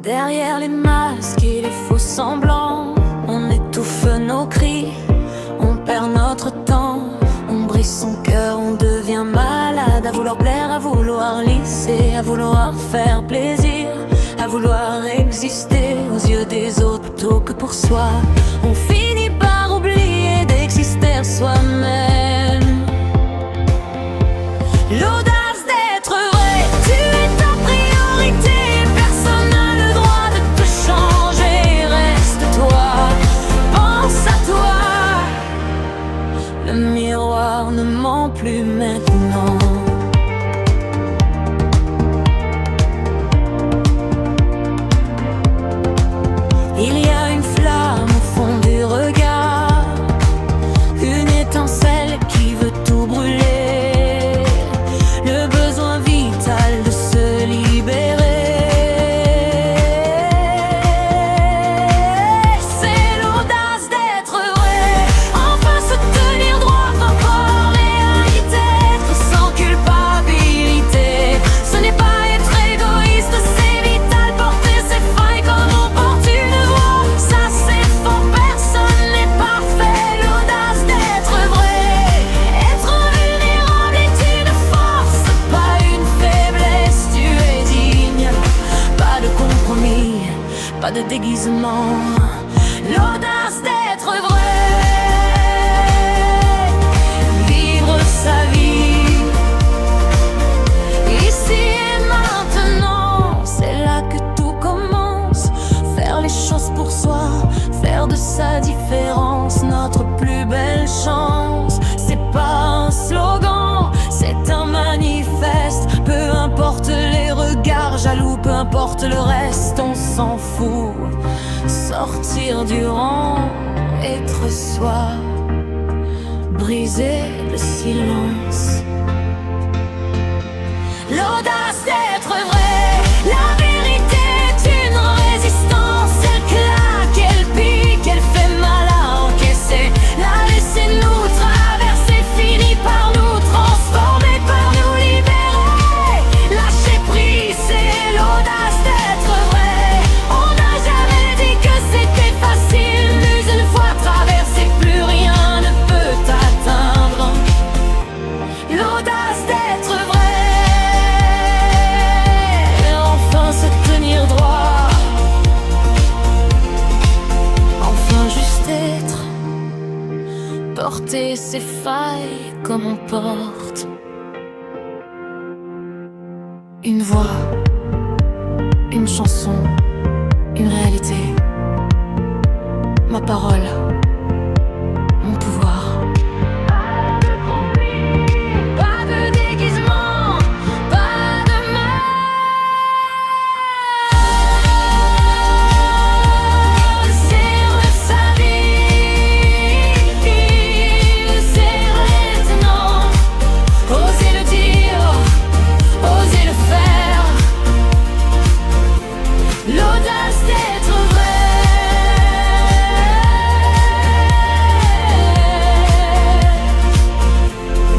Derrière les masques et les faux semblants, on étouffe nos cris, on perd notre temps, on brise son cœur, on devient malade, à vouloir plaire, à vouloir lisser, à vouloir faire plaisir, à vouloir exister aux yeux des autres plutôt que pour soi. On finit par oublier d'exister soi-même. L'audace d'être vrai, tu es ta priorité. Personne n'a le droit de te changer. Reste toi, pense à toi. Le miroir ne ment plus maintenant. Il y a une flamme au fond du regard, une étincelle qui veut tout brûler, le besoin vital de se libérer. C'est l'audace d'être vrai, enfin se tenir droit, enfin parler à être sans culpabilité. Ce n'est pas être égoïste, c'est vital, porter ses failles comme on porte une voix. Ça c'est faux, personne n'est parfait. L'audace d'être vrai, être vulnérable est une force, pas une faiblesse, tu es digne. Pas de compromis, pas de déguisement. L'audace d'être vrai, vivre sa vie ici et maintenant, c'est là que tout commence. Faire les choses pour soi, faire de sa différence notre plus belle chance. C'est pas un slogan, c'est un manifeste. Peu importe les regards jaloux, peu importe le reste, on s'en fout. Sortir du rang, être soi, briser le silence. L'audace d'être vrai, la vérité est une résistance. Elle claque, elle pique, elle fait mal à encaisser. La laissez-nous traverser, finit par nous transformer, par nous libérer. Lâcher prise, c'est l'audace d'être vrai. On n'a jamais dit que c'était facile, mais une fois traversé, plus rien ne peut t'atteindre. L'audace d'être vrai, enfin se tenir droit, enfin juste être, porter ses failles comme on porte une voix, une chanson, une réalité, ma parole, mon pouvoir. Pas de déguisement, pas de c'est sa vie, c'est maintenant. Oser le dire, oser le faire. L'audace d'être vrai.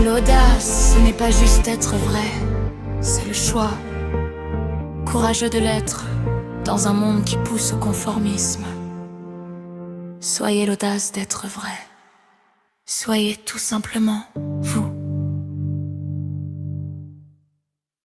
L'audace, ce n'est pas juste être vrai, c'est le choix courageux de l'être dans un monde qui pousse au conformisme. Soyez l'audace d'être vrai. Soyez tout simplement vous.